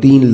3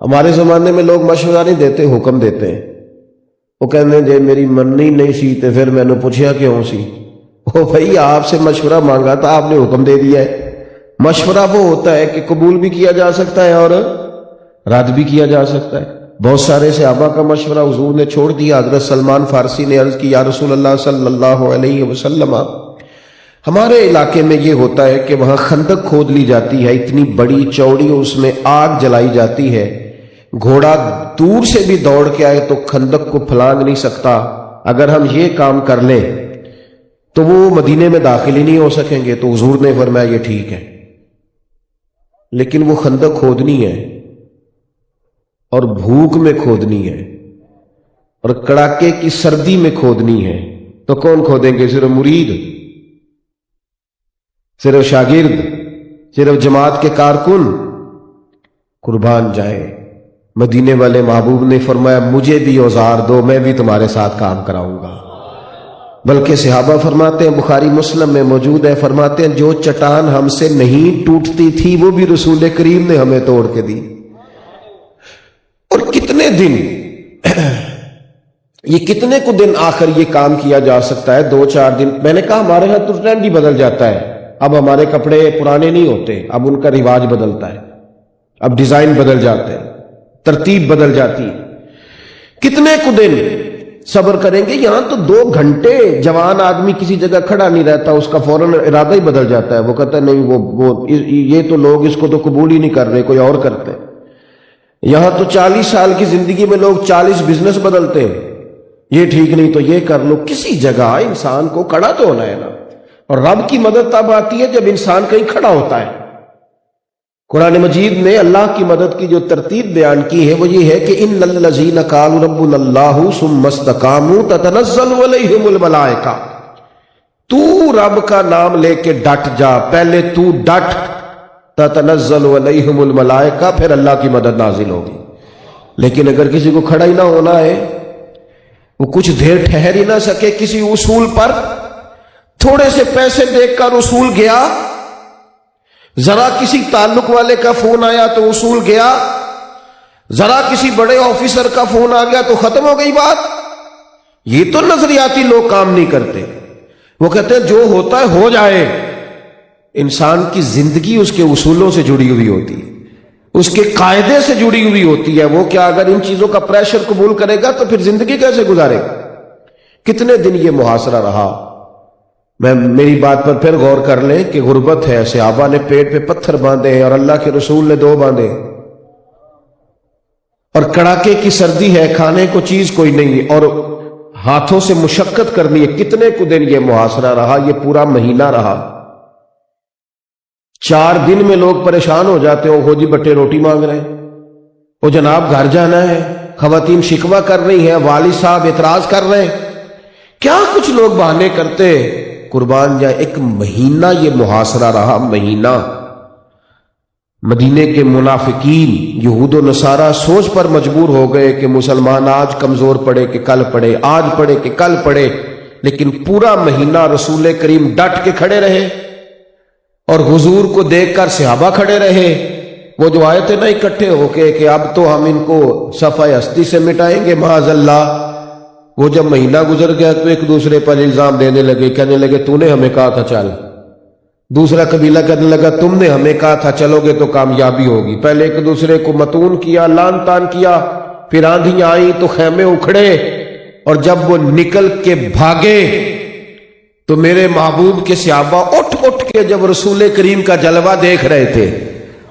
ہمارے زمانے میں لوگ مشورہ نہیں دیتے، حکم دیتے ہیں. وہ کہنے جی میری مننی نہیں سی تے پھر میں نے پوچھا کیوں سی. وہ بھائی آپ سے مشورہ مانگا تھا، آپ نے حکم دے دیا ہے. مشورہ وہ ہوتا ہے کہ قبول بھی کیا جا سکتا ہے اور رد بھی کیا جا سکتا ہے. بہت سارے صحابہ کا مشورہ حضور نے چھوڑ دیا. حضرت سلمان فارسی نے عرض کی یا رسول اللہ صلی اللہ علیہ وسلم، ہمارے علاقے میں یہ ہوتا ہے کہ وہاں خندق کھود لی جاتی ہے، اتنی بڑی چوڑی، اس میں آگ جلائی جاتی ہے، گھوڑا دور سے بھی دوڑ کے آئے تو خندق کو پھلانگ نہیں سکتا. اگر ہم یہ کام کر لیں تو وہ مدینے میں داخل ہی نہیں ہو سکیں گے. تو حضور نے فرمایا یہ ٹھیک ہے، لیکن وہ خندق کھودنی ہے اور بھوک میں کھودنی ہے اور کڑاکے کی سردی میں کھودنی ہے. تو کون کھودیں گے؟ صرف مرید، صرف شاگرد، صرف جماعت کے کارکن؟ قربان جائے. مدینے والے محبوب نے فرمایا مجھے بھی اوزار دو، میں بھی تمہارے ساتھ کام کراؤں گا. بلکہ صحابہ فرماتے ہیں، بخاری مسلم میں موجود ہے، فرماتے ہیں جو چٹان ہم سے نہیں ٹوٹتی تھی وہ بھی رسول کریم نے ہمیں توڑ کے دی. اور کتنے دن یہ کتنے کو دن آخر یہ کام کیا جا سکتا ہے؟ 2-4 دن. میں نے کہا ہمارے ہاں تو ٹرینڈ ہی بدل جاتا ہے. اب ہمارے کپڑے پرانے نہیں ہوتے، اب ان کا رواج بدلتا ہے، اب ڈیزائن بدل جاتے ہیں، ترتیب بدل جاتی ہے. کتنے کو دن صبر کریں گے؟ یہاں تو 2 گھنٹے جوان آدمی کسی جگہ کھڑا نہیں رہتا، اس کا فوراً ارادہ ہی بدل جاتا ہے. وہ کہتا ہے نہیں وہ یہ تو لوگ اس کو تو قبول ہی نہیں کر رہے، کوئی اور کرتے. یہاں تو 40 سال کی زندگی میں لوگ 40 بزنس بدلتے ہیں. یہ ٹھیک نہیں تو یہ کر لو. کسی جگہ انسان کو کھڑا تو ہونا ہے نا. اور رب کی مدد تب آتی ہے جب انسان کہیں کھڑا ہوتا ہے. قرآن مجید نے اللہ کی مدد کی جو ترتیب بیان کی ہے وہ یہ ہے کہ ان الذین قالوا ربنا اللہ ثم استقاموا تتنزل علیہم الملائکہ. تو رب کا نام لے کے ڈٹ جا، پہلے تو ڈٹ. تتنزل علیہم الملائکہ، پھر اللہ کی مدد نازل ہوگی. لیکن اگر کسی کو کھڑا ہی نہ ہونا ہے، وہ کچھ دیر ٹھہر ہی نہ سکے کسی اصول پر، تھوڑے سے پیسے دیکھ کر اصول گیا، ذرا کسی تعلق والے کا فون آیا تو اصول گیا، ذرا کسی بڑے آفیسر کا فون آ گیا تو ختم ہو گئی بات. یہ تو نظریاتی لوگ کام نہیں کرتے. وہ کہتے ہیں جو ہوتا ہے ہو جائے. انسان کی زندگی اس کے اصولوں سے جڑی ہوئی ہوتی ہے، اس کے قاعدے سے جڑی ہوئی ہوتی ہے. وہ کیا اگر ان چیزوں کا پریشر قبول کرے گا تو پھر زندگی کیسے گزارے گا؟ کتنے دن یہ محاصرہ رہا. میری بات پر پھر غور کر لیں کہ غربت ہے. صحابہ نے پیٹ پہ پتھر باندھے ہیں اور اللہ کے رسول نے 2 باندھے. اور کڑاکے کی سردی ہے، کھانے کو چیز کوئی نہیں اور ہاتھوں سے مشقت کرنی ہے. کتنے کو دن یہ محاصرہ رہا، یہ پورا مہینہ رہا. 4 دن میں لوگ پریشان ہو جاتے ہیں. ہو جی بٹے روٹی مانگ رہے ہیں، وہ جناب گھر جانا ہے، خواتین شکوہ کر رہی ہیں، والد صاحب اعتراض کر رہے ہیں، کیا کچھ لوگ بہانے کرتے. قربان جائے 1 مہینہ یہ محاصرہ رہا. مہینہ. مدینے کے منافقین یہود و نصارہ سوچ پر مجبور ہو گئے کہ مسلمان آج کمزور پڑے کہ کل پڑے، آج پڑے کہ کل پڑے. لیکن پورا مہینہ رسول کریم ڈٹ کے کھڑے رہے اور حضور کو دیکھ کر صحابہ کھڑے رہے. وہ جو آئے تھے نا اکٹھے ہو کے کہ اب تو ہم ان کو صفحہ ہستی سے مٹائیں گے معاذ اللہ، وہ جب مہینہ گزر گیا تو ایک دوسرے پر الزام دینے لگے، کہنے لگے تو نے ہمیں کہا تھا چل. دوسرا قبیلہ کہنے لگا تم نے ہمیں کہا تھا چلو گے تو کامیابی ہوگی. پہلے ایک دوسرے کو متون کیا، لان تان کیا، پھر آندھیاں آئیں تو خیمے اکھڑے. اور جب وہ نکل کے بھاگے تو میرے محبوب کے صحابہ اٹھ کے جب رسول کریم کا جلوہ دیکھ رہے تھے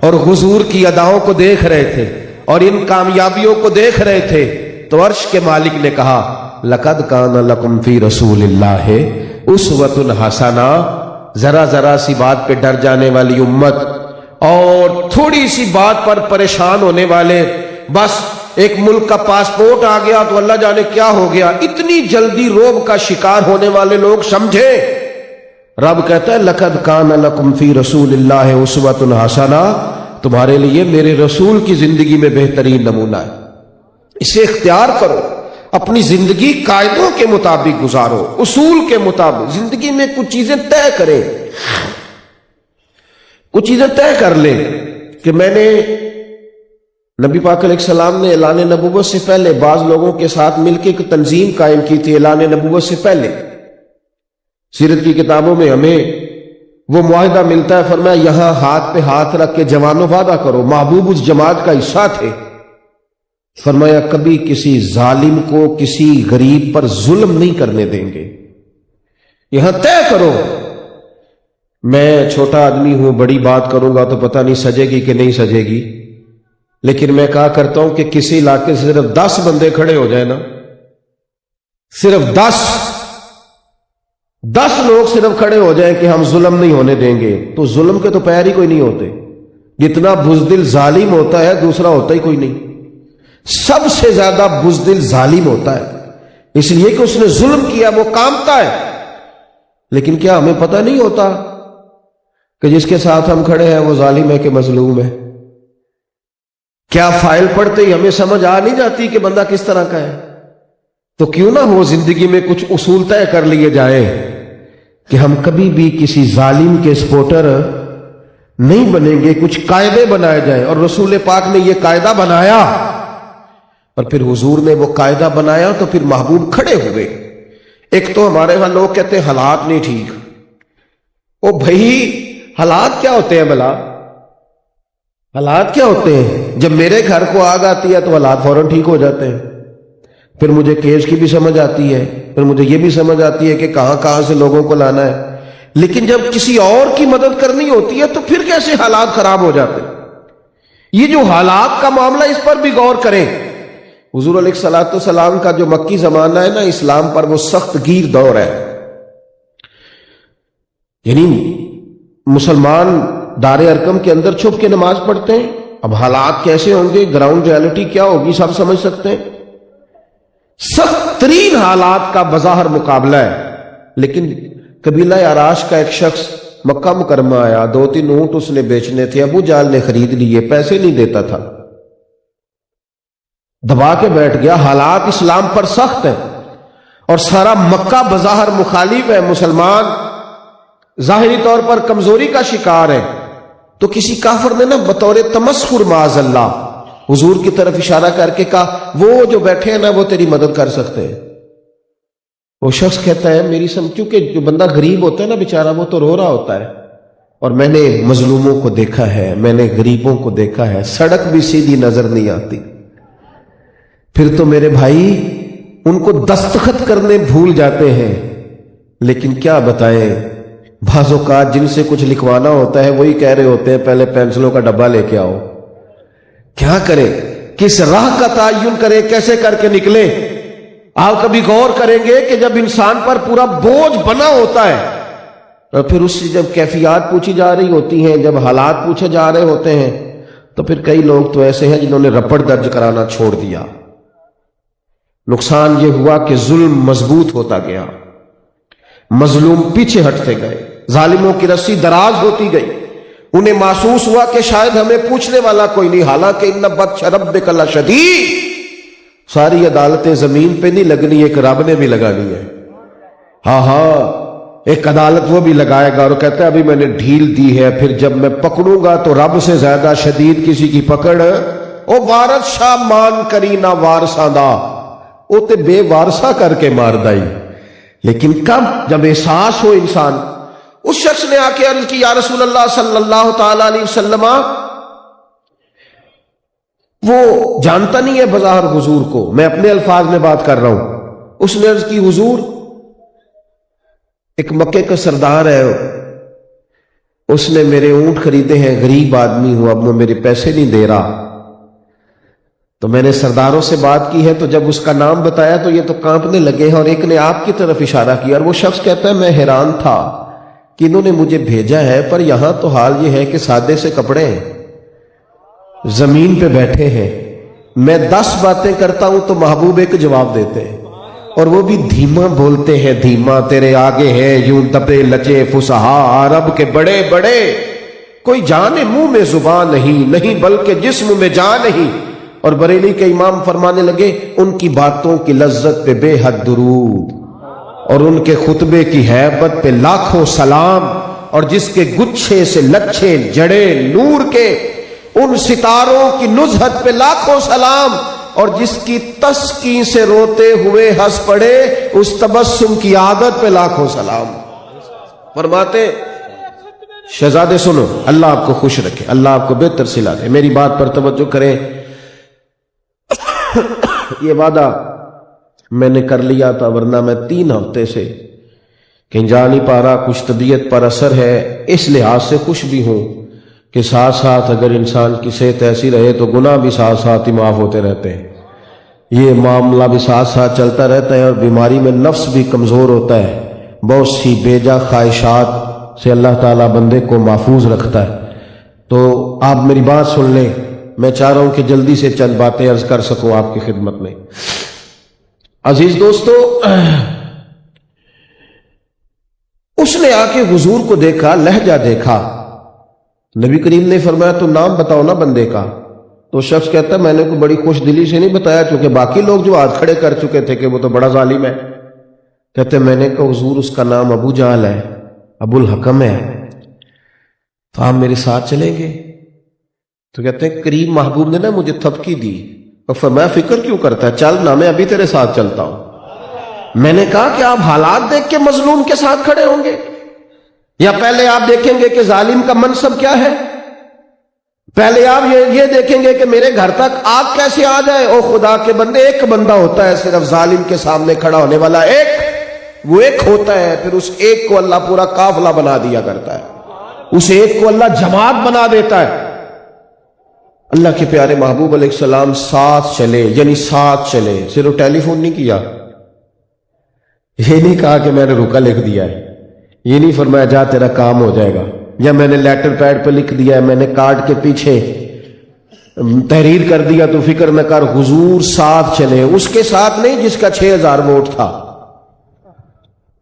اور حضور کی اداؤں کو دیکھ رہے تھے اور ان کامیابیوں کو دیکھ رہے تھے تو عرش کے مالک نے کہا لَقَدْ كَانَ لَكُمْ فِي رَسُولِ اللَّهِ أُسْوَةٌ حَسَنَةٌ. ذرا سی بات پہ ڈر جانے والی امت اور تھوڑی سی بات پر پریشان ہونے والے، بس ایک ملک کا پاسپورٹ آ گیا تو اللہ جانے کیا ہو گیا، اتنی جلدی روب کا شکار ہونے والے لوگ سمجھے. رب کہتا ہے لَقَدْ كَانَ لَكُمْ فِي رَسُولِ اللَّهِ أُسْوَةٌ حَسَنَةٌ. تمہارے لیے میرے رسول کی زندگی میں بہترین نمونہ ہے. اسے اختیار کرو، اپنی زندگی قاعدوں کے مطابق گزارو، اصول کے مطابق. زندگی میں کچھ چیزیں طے کریں، کچھ چیزیں طے کر لیں کہ میں نے نبی پاک علیہ السلام نے اعلان نبوت سے پہلے بعض لوگوں کے ساتھ مل کے ایک تنظیم قائم کی تھی اعلان نبوت سے پہلے. سیرت کی کتابوں میں ہمیں وہ معاہدہ ملتا ہے، فرمایا یہاں ہاتھ پہ ہاتھ رکھ کے جوانوں وعدہ کرو. محبوب اس جماعت کا حصہ تھے. فرمایا کبھی کسی ظالم کو کسی غریب پر ظلم نہیں کرنے دیں گے. یہاں طے کرو. میں چھوٹا آدمی ہوں، بڑی بات کروں گا تو پتہ نہیں سجے گی کہ نہیں سجے گی، لیکن میں کہا کرتا ہوں کہ کسی علاقے سے صرف 10 بندے کھڑے ہو جائیں نا، صرف 10 لوگ صرف کھڑے ہو جائیں کہ ہم ظلم نہیں ہونے دیں گے، تو ظلم کے تو پیر ہی کوئی نہیں ہوتے. جتنا بزدل ظالم ہوتا ہے دوسرا ہوتا ہی کوئی نہیں. سب سے زیادہ بزدل ظالم ہوتا ہے، اس لیے کہ اس نے ظلم کیا، وہ کامتا ہے. لیکن کیا ہمیں پتہ نہیں ہوتا کہ جس کے ساتھ ہم کھڑے ہیں وہ ظالم ہے کہ مظلوم ہے؟ کیا فائل پڑھتے ہی ہمیں سمجھ آ نہیں جاتی کہ بندہ کس طرح کا ہے؟ تو کیوں نہ ہو زندگی میں کچھ اصول طے کر لیے جائیں کہ ہم کبھی بھی کسی ظالم کے سپورٹر نہیں بنیں گے. کچھ قاعدے بنائے جائیں، اور رسول پاک نے یہ قاعدہ بنایا اور پھر حضور نے وہ قاعدہ بنایا تو پھر محبوب کھڑے ہوئے. ایک تو ہمارے ہاں لوگ کہتے ہیں حالات نہیں ٹھیک. او بھائی حالات کیا ہوتے ہیں بھلا؟ حالات کیا ہوتے ہیں؟ جب میرے گھر کو آگ آتی ہے تو حالات فوراً ٹھیک ہو جاتے ہیں. پھر مجھے کیس کی بھی سمجھ آتی ہے، پھر مجھے یہ بھی سمجھ آتی ہے کہ کہاں کہاں سے لوگوں کو لانا ہے. لیکن جب کسی اور کی مدد کرنی ہوتی ہے تو پھر کیسے حالات خراب ہو جاتے ہیں؟ یہ جو حالات کا معاملہ، اس پر بھی غور کریں. حضور علیہ الصلوۃ والسلام کا جو مکی زمانہ ہے نا اسلام پر، وہ سخت گیر دور ہے. یعنی مسلمان دار ارقم کے اندر چھپ کے نماز پڑھتے ہیں. اب حالات کیسے ہوں گے، گراؤنڈ ریالٹی کیا ہوگی، سب سمجھ سکتے ہیں. سخت ترین حالات کا بظاہر مقابلہ ہے. لیکن قبیلہ عراش کا ایک شخص مکہ مکرمہ آیا، 2-3 اونٹ اس نے بیچنے تھے، ابو جہل نے خرید لیے، پیسے نہیں دیتا تھا، دبا کے بیٹھ گیا. حالات اسلام پر سخت ہیں اور سارا مکہ بظاہر مخالف ہے، مسلمان ظاہری طور پر کمزوری کا شکار ہے. تو کسی کافر نے نا بطور تمسخر معاذ اللہ حضور کی طرف اشارہ کر کے کہا وہ جو بیٹھے ہیں نا وہ تیری مدد کر سکتے ہیں. وہ شخص کہتا ہے میری سمجھ، کیونکہ جو بندہ غریب ہوتا ہے نا بیچارہ، وہ تو رو رہا ہوتا ہے، اور میں نے مظلوموں کو دیکھا ہے، میں نے غریبوں کو دیکھا ہے، سڑک بھی سیدھی نظر نہیں آتی. پھر تو میرے بھائی ان کو دستخط کرنے بھول جاتے ہیں. لیکن کیا بتائیں، بعض اوقات جن سے کچھ لکھوانا ہوتا ہے وہی کہہ رہے ہوتے ہیں پہلے پینسلوں کا ڈبہ لے کے آؤ. کیا کریں، کس راہ کا تعین کریں، کیسے کر کے نکلیں؟ آپ کبھی غور کریں گے کہ جب انسان پر پورا بوجھ بنا ہوتا ہے اور پھر اس سے جب کیفیات پوچھی جا رہی ہوتی ہیں، جب حالات پوچھے جا رہے ہوتے ہیں، تو پھر کئی لوگ تو ایسے ہیں جنہوں نے رپٹ درج کرانا چھوڑ دیا. نقصان یہ ہوا کہ ظلم مضبوط ہوتا گیا، مظلوم پیچھے ہٹتے گئے، ظالموں کی رسی دراز ہوتی گئی. انہیں محسوس ہوا کہ شاید ہمیں پوچھنے والا کوئی نہیں، حالانکہ ان بطش ربک لشدید، ساری عدالتیں زمین پہ نہیں لگنی، ایک رب نے بھی لگانی ہے. ہاں ایک عدالت وہ بھی لگائے گا اور کہتا ہے ابھی میں نے ڈھیل دی ہے، پھر جب میں پکڑوں گا تو رب سے زیادہ شدید کسی کی پکڑ. او وارث شاہ مان کری نہ وارثاں دا، او تے بے وارثہ کر کے مار دائی. لیکن کب جب احساس ہو انسان. اس شخص نے آ کے عرض کی یا رسول اللہ صلی اللہ تعالی علیہ وسلم، وہ جانتا نہیں ہے بظاہر حضور کو، میں اپنے الفاظ میں بات کر رہا ہوں. اس نے عرض کی حضور ایک مکے کا سردار ہے، اس نے میرے اونٹ خریدے ہیں، غریب آدمی ہوں، اب وہ میرے پیسے نہیں دے رہا. تو میں نے سرداروں سے بات کی ہے، تو جب اس کا نام بتایا تو یہ تو کانپنے لگے ہیں، اور ایک نے آپ کی طرف اشارہ کیا. اور وہ شخص کہتا ہے میں حیران تھا کہ انہوں نے مجھے بھیجا ہے، پر یہاں تو حال یہ ہے کہ سادے سے کپڑے ہیں، زمین پہ بیٹھے ہیں، میں 10 باتیں کرتا ہوں تو محبوب ایک جواب دیتے ہیں، اور وہ بھی دھیما بولتے ہیں. دھیما تیرے آگے ہے یوں دبے لچے فصحا عرب کے بڑے بڑے، کوئی جان منہ میں زبان نہیں بلکہ جسم میں جان نہیں. اور بریلی کے امام فرمانے لگے ان کی باتوں کی لذت پہ بے حد درود، اور ان کے خطبے کی ہیبت پہ لاکھوں سلام، اور جس کے گچھے سے لچھے جڑے نور کے ان ستاروں کی نزہت پہ لاکھوں سلام، اور جس کی تسکین سے روتے ہوئے ہنس پڑے اس تبسم کی عادت پہ لاکھوں سلام۔ فرماتے شہزادے سنو، اللہ آپ کو خوش رکھے، اللہ آپ کو بہتر صلہ دے، میری بات پر توجہ کریں۔ یہ وعدہ میں نے کر لیا تھا، ورنہ میں 3 ہفتے سے کہیں جا نہیں پا رہا، کچھ طبیعت پر اثر ہے، اس لحاظ سے خوش بھی ہوں کہ ساتھ ساتھ اگر انسان کی صحت ایسی رہے تو گناہ بھی ساتھ ساتھ ہی معاف ہوتے رہتے ہیں، یہ معاملہ بھی ساتھ ساتھ چلتا رہتا ہے، اور بیماری میں نفس بھی کمزور ہوتا ہے، بہت سی بیجا خواہشات سے اللہ تعالیٰ بندے کو محفوظ رکھتا ہے۔ تو آپ میری بات سن لیں، میں چاہ رہا ہوں کہ جلدی سے چند باتیں عرض کر سکوں آپ کی خدمت میں۔ عزیز دوستو، اس نے آ کے حضور کو دیکھا، لہجہ دیکھا، نبی کریم نے فرمایا تو نام بتاؤ نا بندے کا۔ تو شخص کہتا ہے میں نے کوئی بڑی خوش دلی سے نہیں بتایا، چونکہ باقی لوگ جو ہاتھ کھڑے کر چکے تھے کہ وہ تو بڑا ظالم ہے۔ کہتے میں نے کہا حضور اس کا نام ابو جہل ہے، ابو الحکم ہے، تو آپ میرے ساتھ چلیں گے؟ تو کہتے ہیں کریم محبوب نے نا مجھے تھپکی دی اور فرمایا فکر کیوں کرتا ہے، چل نہ میں ابھی تیرے ساتھ چلتا ہوں۔ میں نے کہا کہ آپ حالات دیکھ کے مظلوم کے ساتھ کھڑے ہوں گے، یا پہلے آپ دیکھیں گے کہ ظالم کا منصب کیا ہے؟ پہلے آپ یہ دیکھیں گے کہ میرے گھر تک آگ کیسے آ جائے؟ او خدا کے بندے، ایک بندہ ہوتا ہے صرف ظالم کے سامنے کھڑا ہونے والا، وہ ایک ہوتا ہے، پھر اس ایک کو اللہ پورا قافلہ بنا دیا کرتا ہے، اس ایک کو اللہ جماعت بنا دیتا ہے۔ اللہ کے پیارے محبوب علیہ السلام ساتھ چلے، یعنی ساتھ چلے، صرف ٹیلی فون نہیں کیا، یہ نہیں کہا کہ میں نے رکا لکھ دیا ہے، یہ نہیں فرمایا جا تیرا کام ہو جائے گا، یا میں نے لیٹر پیڈ پہ لکھ دیا ہے، میں نے کارڈ کے پیچھے تحریر کر دیا تو فکر نہ کر، حضور ساتھ چلے، اس کے ساتھ نہیں جس کا 6000 ووٹ تھا،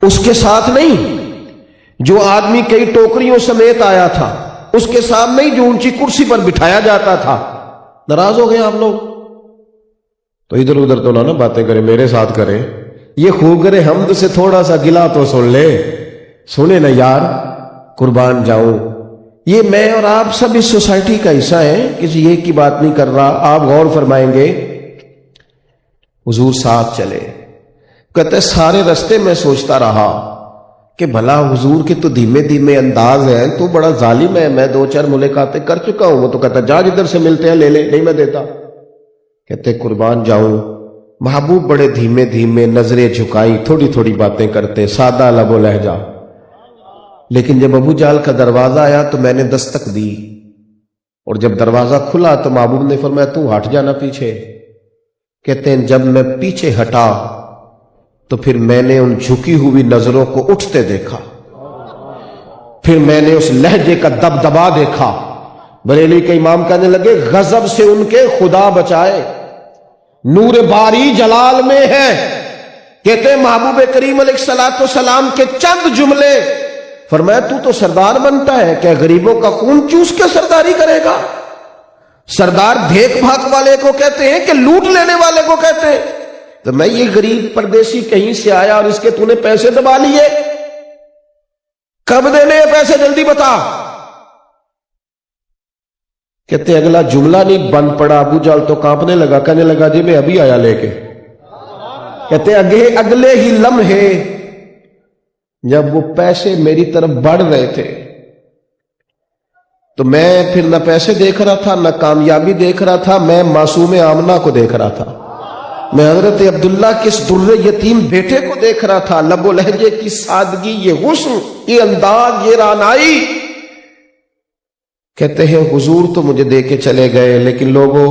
اس کے ساتھ نہیں جو آدمی کئی ٹوکریوں سمیت آیا تھا، اس کے ساتھ نہیں جو اونچی کرسی پر بٹھایا جاتا تھا۔ ناراض ہو گئے آپ لوگ؟ تو ادھر ادھر تو نہ باتیں کریں، میرے ساتھ کریں، یہ خوگر حمد سے تھوڑا سا گلا تو سن لے، سنے نا یار، قربان جاؤں، یہ میں اور آپ سب اس سوسائٹی کا حصہ ہیں، کسی ایک کی بات نہیں کر رہا، آپ غور فرمائیں گے۔ حضور ساتھ چلے، کہتے سارے رستے میں سوچتا رہا کہ بھلا حضور کے تو دھیمے دھیمے انداز ہیں، تو بڑا ظالم ہے، میں 2-4 ملاقاتیں کر چکا ہوں، وہ تو کہتا جا جدھر سے ملتے ہیں لے لے، نہیں میں دیتا۔ کہتے قربان جاؤں، محبوب بڑے دھیمے دھیمے نظریں جھکائی، تھوڑی تھوڑی باتیں کرتے، سادہ لب و لہجہ، لیکن جب ابو جہل کا دروازہ آیا تو میں نے دستک دی، اور جب دروازہ کھلا تو محبوب نے فرمایا تو ہٹ جانا پیچھے۔ کہتے ہیں جب میں پیچھے ہٹا تو پھر میں نے ان جھکی ہوئی نظروں کو اٹھتے دیکھا، پھر میں نے اس لہجے کا دبدبا دیکھا۔ بریلی کے امام کہنے لگے غضب سے ان کے خدا بچائے، نور باری جلال میں ہے۔ کہتے ہیں محبوب کریم علیہ الصلوۃ والسلام کے چند جملے، فرمایا تو سردار بنتا ہے کیا غریبوں کا خون چوس کے سرداری کرے گا؟ سردار بھیک بھاک والے کو کہتے ہیں کہ لوٹ لینے والے کو کہتے ہیں؟ تو میں یہ غریب پردیسی کہیں سے آیا اور اس کے تو نے پیسے دبا لیے، کب دینے ہیں پیسے جلدی بتا۔ کہتے اگلا جملہ نہیں بن پڑا، ابو جہل تو کانپنے لگا، کہنے لگا جی میں ابھی آیا لے کے۔ کہتے اگلے ہی لمحے جب وہ پیسے میری طرف بڑھ رہے تھے تو میں پھر نہ پیسے دیکھ رہا تھا نہ کامیابی دیکھ رہا تھا، میں معصوم آمنہ کو دیکھ رہا تھا، میں حضرت عبداللہ کے اس در یتیم بیٹے کو دیکھ رہا تھا، لب و لہجے کی سادگی، یہ حسن، یہ انداز، یہ رعنائی۔ کہتے ہیں حضور تو مجھے دے کے چلے گئے، لیکن لوگوں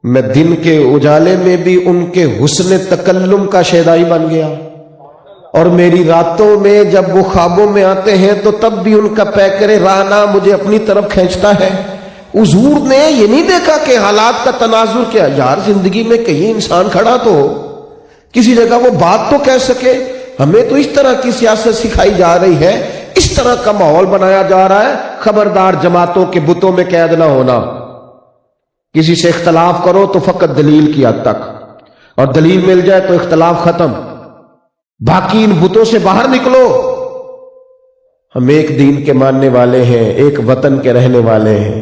میں دن کے اجالے میں بھی ان کے حسن تکلم کا شیدائی بن گیا، اور میری راتوں میں جب وہ خوابوں میں آتے ہیں تو تب بھی ان کا پیکر رانا مجھے اپنی طرف کھینچتا ہے۔ حضور نے یہ نہیں دیکھا کہ حالات کا تناظر کیا، یار زندگی میں کہیں انسان کھڑا تو ہو، کسی جگہ وہ بات تو کہہ سکے۔ ہمیں تو اس طرح کی سیاست سکھائی جا رہی ہے، اس طرح کا ماحول بنایا جا رہا ہے، خبردار جماعتوں کے بتوں میں قید نہ ہونا، کسی سے اختلاف کرو تو فقط دلیل کی حد تک، اور دلیل مل جائے تو اختلاف ختم، باقی ان بتوں سے باہر نکلو۔ ہم ایک دین کے ماننے والے ہیں، ایک وطن کے رہنے والے ہیں،